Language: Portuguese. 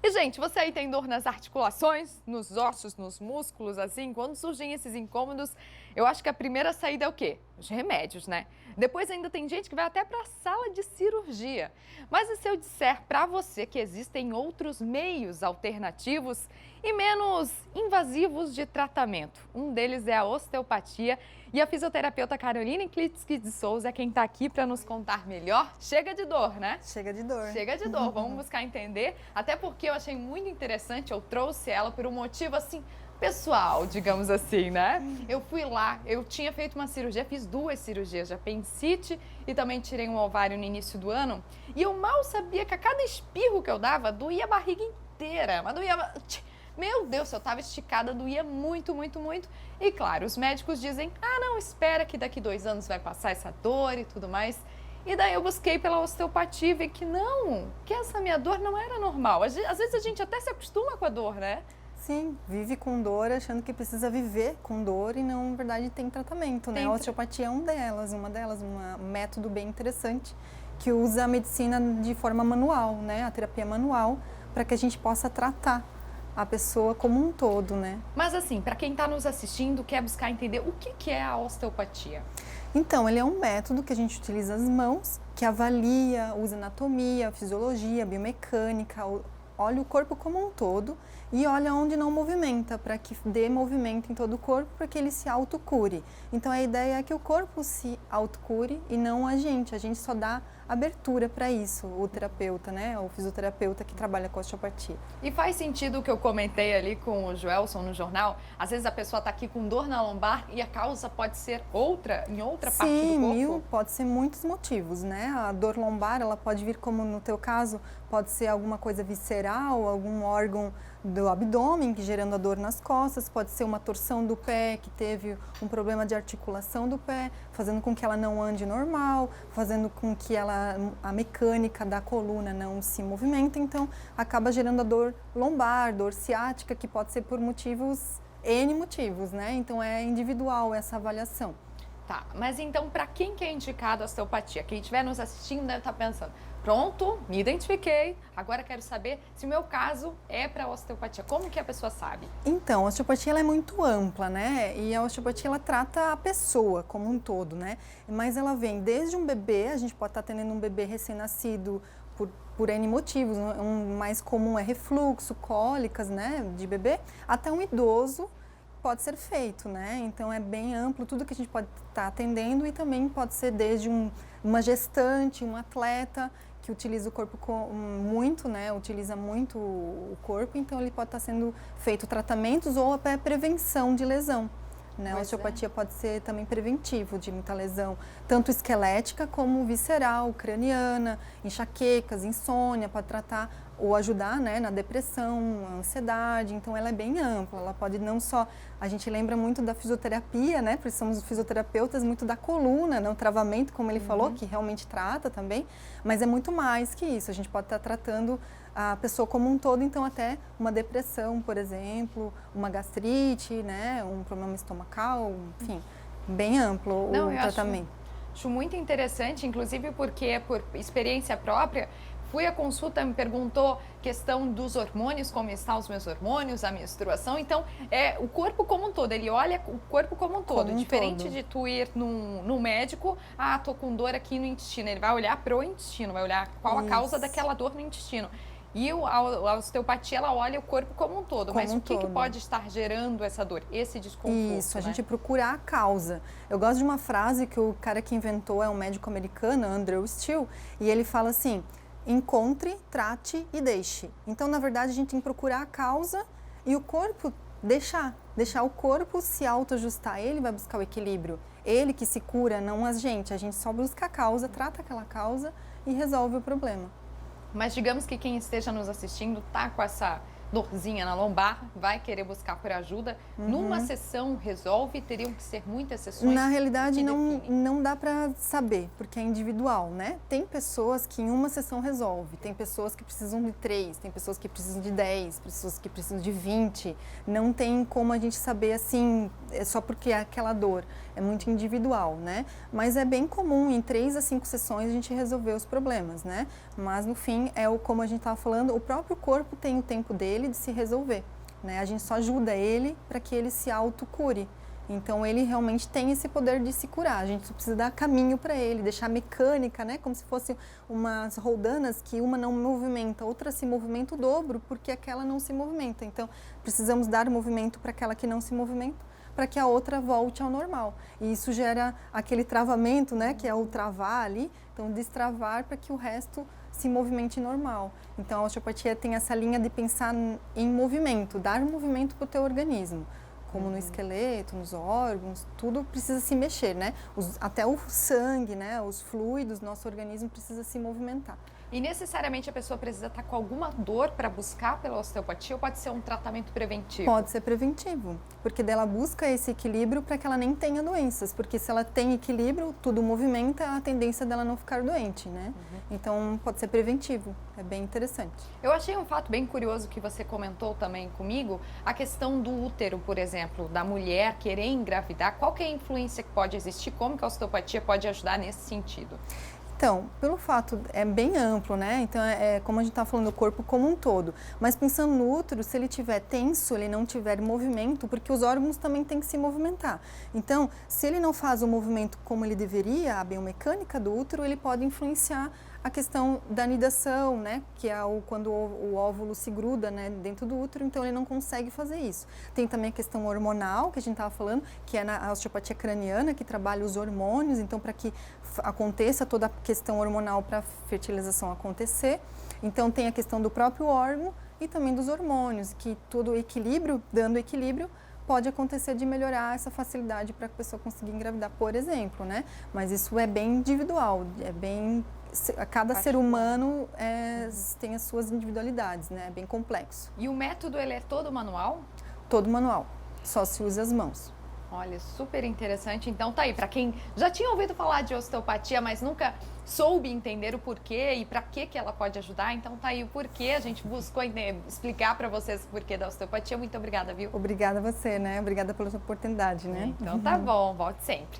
E, gente, você aí tem dor nas articulações, nos ossos, nos músculos, assim? Quando surgem esses incômodos, eu acho que a primeira saída é o quê? Os remédios, né? Depois ainda tem gente que vai até para a sala de cirurgia. Mas e se eu disser para você que existem outros meios alternativos e menos invasivos de tratamento? Um deles é a osteopatia e a fisioterapeuta Caroline Klitsky de Souza é quem está aqui para nos contar melhor. Chega de dor, né? Chega de dor. Chega de dor, vamos buscar entender, até porque eu achei muito interessante, eu trouxe ela por um motivo assim, pessoal, digamos assim, né? Eu fui lá, eu tinha feito uma cirurgia, fiz 2 cirurgias de apendicite e também tirei um ovário no início do ano, e eu mal sabia que a cada espirro que eu dava, doía a barriga inteira, mas doía... Meu Deus, se eu estava esticada, doía muito, muito, muito. E claro, os médicos dizem, ah não, espera que daqui 2 anos vai passar essa dor e tudo mais. E daí eu busquei pela osteopatia e vi que não, que essa minha dor não era normal. Às vezes a gente até se acostuma com a dor, né? Sim, vive com dor achando que precisa viver com dor e não, na verdade, tem tratamento, né? A osteopatia é uma delas, um método bem interessante que usa a medicina de forma manual, né? A terapia manual, para que a gente possa tratar a pessoa como um todo, né? Mas assim, para quem está nos assistindo, quer buscar entender o que é a osteopatia? Então, ele é um método que a gente utiliza as mãos, que avalia, usa anatomia, fisiologia, biomecânica, olha o corpo como um todo e olha onde não movimenta, para que dê movimento em todo o corpo, para que ele se autocure. Então, a ideia é que o corpo se autocure e não a gente só dá abertura para isso, o terapeuta, né, o fisioterapeuta que trabalha com osteopatia. E faz sentido o que eu comentei ali com o Joelson no jornal? Às vezes a pessoa está aqui com dor na lombar e a causa pode ser outra, em outra parte do corpo? Sim, pode ser muitos motivos, né? A dor lombar, ela pode vir, como no teu caso, pode ser alguma coisa visceral, algum órgão do abdômen que gerando a dor nas costas, pode ser uma torção do pé, que teve um problema de articulação do pé, fazendo com que ela não ande normal, fazendo com que a mecânica da coluna não se movimente, então acaba gerando a dor lombar, dor ciática, que pode ser por N motivos, né? Então é individual essa avaliação. Tá, mas então para quem que é indicado a osteopatia? Quem estiver nos assistindo deve estar pensando, pronto, me identifiquei, agora quero saber se o meu caso é para osteopatia. Como que a pessoa sabe? Então, a osteopatia ela é muito ampla, né? E a osteopatia ela trata a pessoa como um todo, né? Mas ela vem desde um bebê, a gente pode estar tendo um bebê recém-nascido por N motivos, um mais comum é refluxo, cólicas, né, de bebê, até um idoso pode ser feito, né? Então é bem amplo tudo que a gente pode estar atendendo e também pode ser desde uma gestante, um atleta que utiliza o corpo muito, né? Utiliza muito o corpo, então ele pode estar sendo feito tratamentos ou até prevenção de lesão. Né? A osteopatia pode ser também preventivo de muita lesão, tanto esquelética como visceral, craniana, enxaquecas, insônia, pode tratar ou ajudar, né, na depressão, ansiedade, então ela é bem ampla, ela pode não só, a gente lembra muito da fisioterapia, né, porque somos fisioterapeutas, muito da coluna, né, o travamento, como ele falou, que realmente trata também, mas é muito mais que isso, a gente pode estar tratando a pessoa como um todo, então até uma depressão, por exemplo, uma gastrite, né, um problema estomacal, enfim, bem amplo o tratamento. Acho muito interessante, inclusive porque por experiência própria, fui à consulta, me perguntou questão dos hormônios, como estão os meus hormônios, a menstruação. Então, o corpo como um todo, ele olha o corpo como um todo. Diferente de tu ir no médico, tô com dor aqui no intestino. Ele vai olhar pro intestino, vai olhar qual a causa daquela dor no intestino. E a osteopatia, ela olha o corpo como um todo. Mas o que pode estar gerando essa dor, esse desconforto? Isso, a gente procura a causa. Eu gosto de uma frase que o cara que inventou é um médico americano, Andrew Steele, e ele fala assim: encontre, trate e deixe. Então, na verdade, a gente tem que procurar a causa e o corpo deixar o corpo se autoajustar. Ele vai buscar o equilíbrio. Ele que se cura, não a gente só busca a causa, trata aquela causa e resolve o problema. Mas digamos que quem esteja nos assistindo está com essa dorzinha na lombar, vai querer buscar por ajuda. Numa sessão resolve? Teriam que ser muitas sessões? Na realidade, define? não dá para saber, porque é individual, né? Tem pessoas que em uma sessão resolve, tem pessoas que precisam de 3, tem pessoas que precisam de 10, pessoas que precisam de 20. Não tem como a gente saber assim, é só porque é aquela dor. É muito individual, né? Mas é bem comum, em 3 a 5 sessões, a gente resolver os problemas, né? Mas, no fim, como a gente estava falando, o próprio corpo tem o tempo dele de se resolver, né? A gente só ajuda ele para que ele se autocure. Então, ele realmente tem esse poder de se curar. A gente só precisa dar caminho para ele, deixar mecânica, né? Como se fossem umas roldanas que uma não movimenta, outra se movimenta o dobro, porque aquela não se movimenta. Então, precisamos dar movimento para aquela que não se movimenta, para que a outra volte ao normal. E isso gera aquele travamento, né? Que é o travar ali. Então, destravar para que o resto se movimente normal. Então, a osteopatia tem essa linha de pensar em movimento, dar movimento para o teu organismo. Como no esqueleto, nos órgãos, tudo precisa se mexer, né? Até o sangue, né? Os fluidos, nosso organismo precisa se movimentar. E necessariamente a pessoa precisa estar com alguma dor para buscar pela osteopatia ou pode ser um tratamento preventivo? Pode ser preventivo, porque dela busca esse equilíbrio para que ela nem tenha doenças, porque se ela tem equilíbrio, tudo movimenta, a tendência dela não ficar doente, né? Então pode ser preventivo, é bem interessante. Eu achei um fato bem curioso que você comentou também comigo, a questão do útero, por exemplo, da mulher querer engravidar, qual que é a influência que pode existir, como que a osteopatia pode ajudar nesse sentido? Então, pelo fato, é bem amplo, né? Então, como a gente está falando, o corpo como um todo. Mas pensando no útero, se ele estiver tenso, ele não tiver movimento, porque os órgãos também têm que se movimentar. Então, se ele não faz o movimento como ele deveria, a biomecânica do útero, ele pode influenciar a questão da nidação, né? Que é quando o óvulo se gruda, né, dentro do útero, então ele não consegue fazer isso. Tem também a questão hormonal, que a gente estava falando, que é a osteopatia craniana, que trabalha os hormônios, então para que aconteça toda a questão hormonal para a fertilização acontecer. Então tem a questão do próprio órgão e também dos hormônios, que todo o equilíbrio, dando equilíbrio, pode acontecer de melhorar essa facilidade para a pessoa conseguir engravidar, por exemplo, né? Mas isso é bem individual, cada ser humano tem as suas individualidades, né? É bem complexo. E o método, ele é todo manual? Todo manual, só se usa as mãos. Olha, super interessante. Então tá aí, para quem já tinha ouvido falar de osteopatia, mas nunca soube entender o porquê e para que ela pode ajudar, então tá aí o porquê. A gente buscou explicar para vocês o porquê da osteopatia. Muito obrigada, viu? Obrigada a você, né? Obrigada pela sua oportunidade, né? Então tá bom, volte sempre.